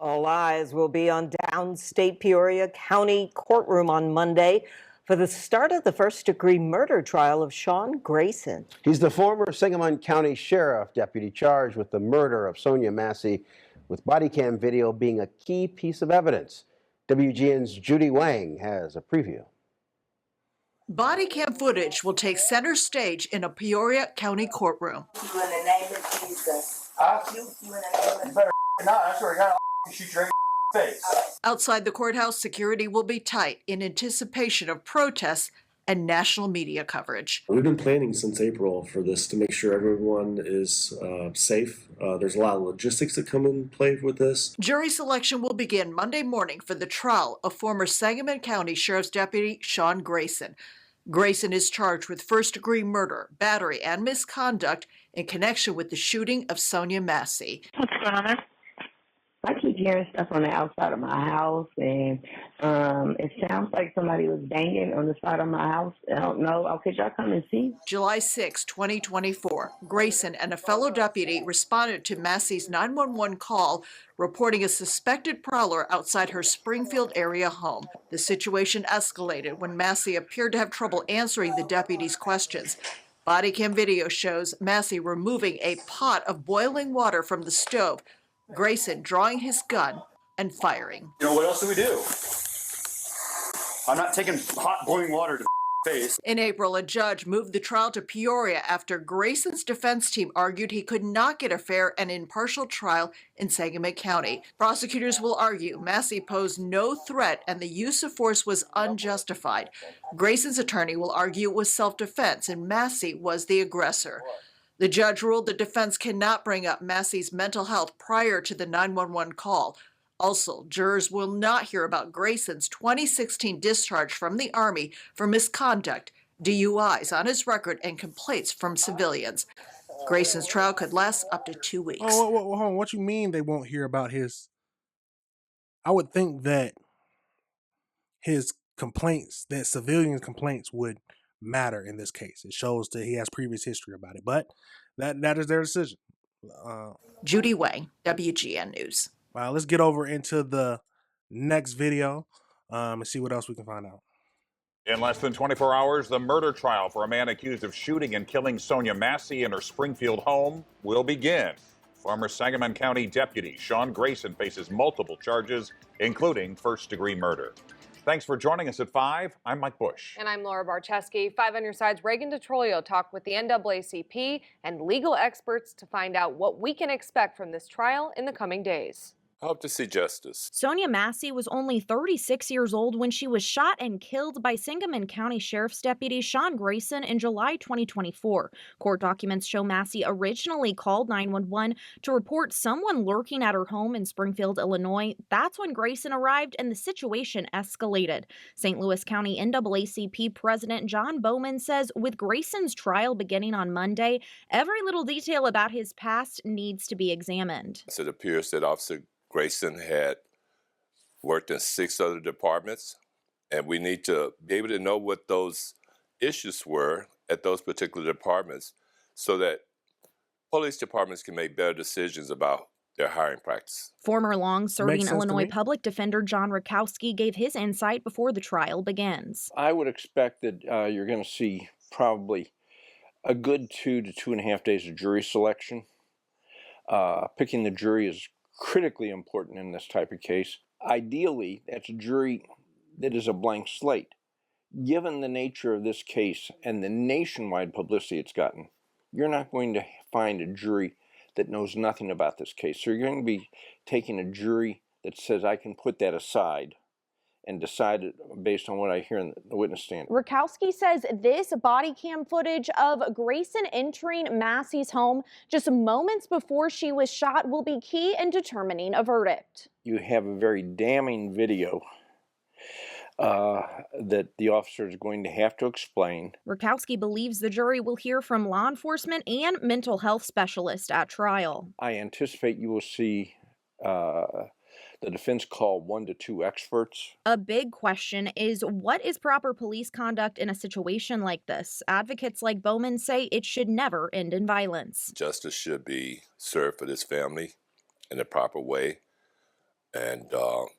All eyes will be on downstate Peoria County courtroom on Monday for the start of the first-degree murder trial of Sean Grayson. He's the former Sangamon County Sheriff deputy charged with the murder of Sonya Massey, with body cam video being a key piece of evidence. WGN's Judy Wang has a preview. Body cam footage will take center stage in a Peoria County courtroom. You in the name of Jesus. You in the name of You better not. I swear to God, I'll shoot your face. Outside the courthouse, security will be tight in anticipation of protests and national media coverage. We've been planning since April for this to make sure everyone is safe. There's a lot of logistics that come in play with this. Jury selection will begin Monday morning for the trial of former Sangamon County Sheriff's Deputy Sean Grayson. Grayson is charged with first-degree murder, battery, and misconduct in connection with the shooting of Sonya Massey. What's going on there? I keep hearing stuff on the outside of my house, and it sounds like somebody was banging on the side of my house. I don't know. Could y'all come and see? July 6, 2024, Grayson and a fellow deputy responded to Massey's 911 call reporting a suspected prowler outside her Springfield area home. The situation escalated when Massey appeared to have trouble answering the deputy's questions. Body cam video shows Massey removing a pot of boiling water from the stove, Grayson drawing his gun and firing. You know, what else do we do? I'm not taking hot boiling water to face. In April, a judge moved the trial to Peoria after Grayson's defense team argued he could not get a fair and impartial trial in Sangamon County. Prosecutors will argue Massey posed no threat and the use of force was unjustified. Grayson's attorney will argue it was self-defense and Massey was the aggressor. The judge ruled the defense cannot bring up Massey's mental health prior to the 911 call. Also, jurors will not hear about Grayson's 2016 discharge from the Army for misconduct, DUIs on his record, and complaints from civilians. Grayson's trial could last up to 2 weeks. Hold on. What you mean they won't hear about his? I would think that his complaints, that civilian complaints, would matter in this case. It shows that he has previous history about it, but that is their decision. Judy Wang, WGN News. Let's get over into the next video and see what else we can find out. In less than 24 hours, the murder trial for a man accused of shooting and killing Sonya Massey in her Springfield home will begin. Former Sangamon County Deputy Sean Grayson faces multiple charges, including first-degree murder. Thanks for joining us at 5. I'm Mike Bush. And I'm Laura Barczewski. 5 on your side's Reagan DeTroio talked with the NAACP and legal experts to find out what we can expect from this trial in the coming days. I hope to see justice. Sonya Massey was only 36 years old when she was shot and killed by Sangamon County Sheriff's Deputy Sean Grayson in July 2024. Court documents show Massey originally called 911 to report someone lurking at her home in Springfield, Illinois. That's when Grayson arrived and the situation escalated. St. Louis County NAACP President John Bowman says with Grayson's trial beginning on Monday, every little detail about his past needs to be examined. It appears that Officer Grayson had worked in 6 other departments, and we need to be able to know what those issues were at those particular departments so that police departments can make better decisions about their hiring practice. Former long-serving Illinois public defender John Rakowski gave his insight before the trial begins. I would expect that you're going to see probably a good 2 to 2.5 days of jury selection. Picking the jury is critically important in this type of case. Ideally, that's a jury that is a blank slate. Given the nature of this case and the nationwide publicity it's gotten, you're not going to find a jury that knows nothing about this case. So you're going to be taking a jury that says, I can put that aside and decide it based on what I hear in the witness stand. Rakowski says this body cam footage of Grayson entering Massey's home just moments before she was shot will be key in determining a verdict. You have a very damning video that the officer is going to have to explain. Rakowski believes the jury will hear from law enforcement and mental health specialists at trial. I anticipate you will see the defense call 1 to 2 experts. A big question is, what is proper police conduct in a situation like this? Advocates like Bowman say it should never end in violence. Justice should be served for this family in the proper way. And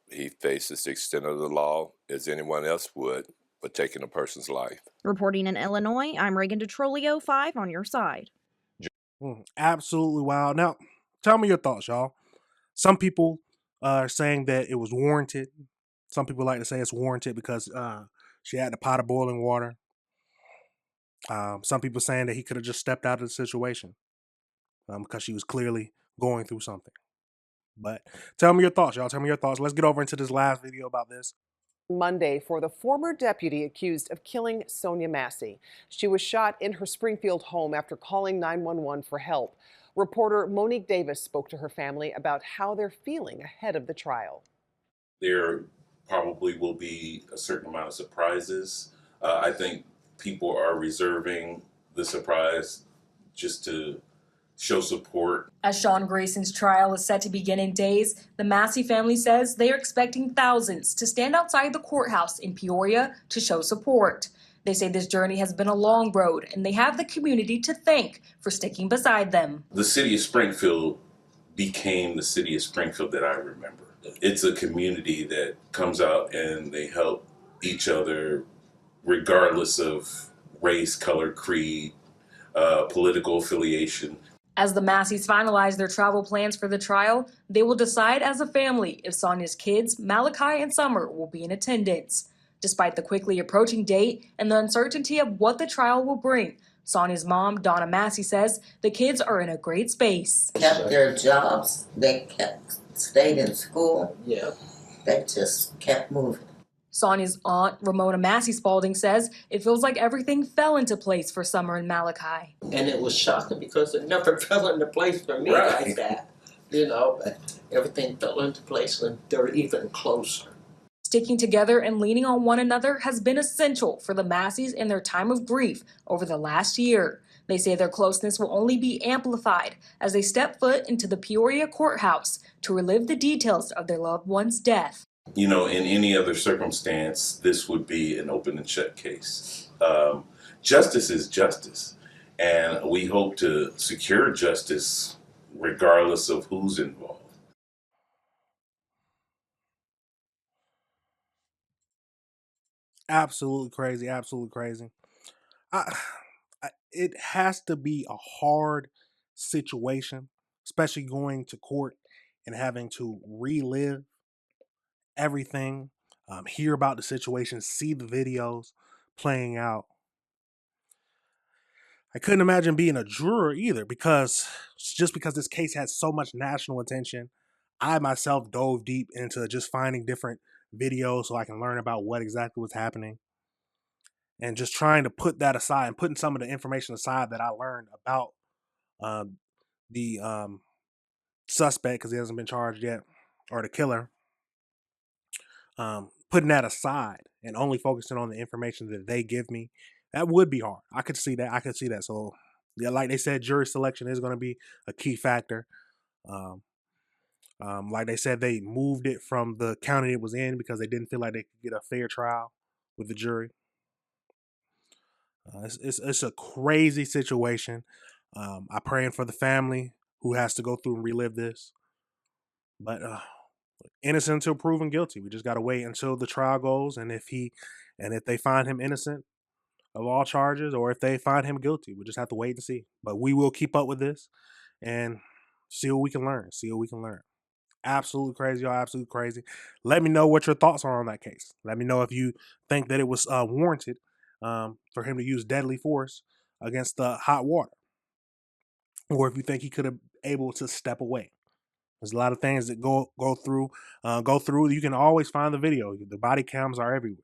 he faces the extent of the law as anyone else would for taking a person's life. Reporting in Illinois, I'm Reagan DeTrolio, 5 on your side. Absolutely wild. Now, tell me your thoughts, y'all. Some people are saying that it was warranted. Some people like to say it's warranted because she had the pot of boiling water. Some people saying that he could have just stepped out of the situation because she was clearly going through something. But tell me your thoughts, y'all. Tell me your thoughts. Let's get over into this last video about this. Monday for the former deputy accused of killing Sonya Massey. She was shot in her Springfield home after calling 911 for help. Reporter Monique Davis spoke to her family about how they're feeling ahead of the trial. There probably will be a certain amount of surprises. I think people are reserving the surprise just to show support. As Sean Grayson's trial is set to begin in days, the Massey family says they are expecting thousands to stand outside the courthouse in Peoria to show support. They say this journey has been a long road, and they have the community to thank for sticking beside them. The city of Springfield became the city of Springfield that I remember. It's a community that comes out and they help each other regardless of race, color, creed, political affiliation. As the Masseys finalize their travel plans for the trial, they will decide as a family if Sonya's kids, Malachi and Summer, will be in attendance. Despite the quickly approaching date and the uncertainty of what the trial will bring, Sonya's mom, Donna Massey, says the kids are in a great space. Kept their jobs, they stayed in school. Yeah. They just kept moving. Sonya's aunt, Ramona Massey Spalding, says it feels like everything fell into place for Summer and Malachi. And it was shocking because it never fell into place for me like that. But everything fell into place and they're even closer. Sticking together and leaning on one another has been essential for the Masseys in their time of grief over the last year. They say their closeness will only be amplified as they step foot into the Peoria courthouse to relive the details of their loved one's death. In any other circumstance, this would be an open and shut case. Justice is justice, and we hope to secure justice regardless of who's involved. Absolutely crazy. Absolutely crazy. It has to be a hard situation, especially going to court and having to relive everything, hear about the situation, see the videos playing out. I couldn't imagine being a juror either because this case had so much national attention. I myself dove deep into just finding different videos so I can learn about what exactly was happening. And just trying to put that aside and putting some of the information aside that I learned about the suspect, because he hasn't been charged yet, or the killer. Putting that aside and only focusing on the information that they give me, that would be hard. I could see that. So, yeah, like they said, jury selection is going to be a key factor. Like they said, they moved it from the county it was in because they didn't feel like they could get a fair trial with the jury. It's a crazy situation. I'm praying for the family who has to go through and relive this. But innocent until proven guilty. We just got to wait until the trial goes, and if they find him innocent of all charges, or if they find him guilty, we just have to wait and see. But we will keep up with this and see what we can learn. Absolutely crazy, y'all. Absolutely crazy. Let me know what your thoughts are on that case. Let me know if you think that it was warranted for him to use deadly force against the hot water, or if you think he could have able to step away. There's a lot of things that go through. You can always find the video. The body cams are everywhere.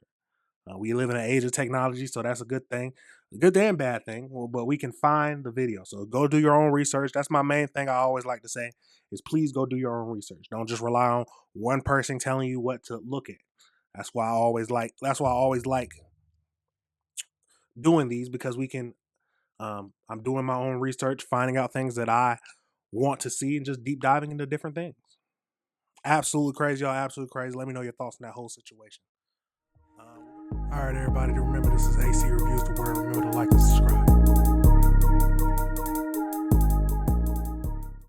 We live in an age of technology, so that's a good thing. A good and bad thing, but we can find the video. So go do your own research. That's my main thing I always like to say is please go do your own research. Don't just rely on one person telling you what to look at. That's why I always like doing these, because we can I'm doing my own research, finding out things that I want to see and just deep diving into different things. Absolutely crazy, y'all. Absolutely crazy. Let me know your thoughts on that whole situation. All right, everybody. Remember, this is AC Reviews the Word. Remember to like and subscribe.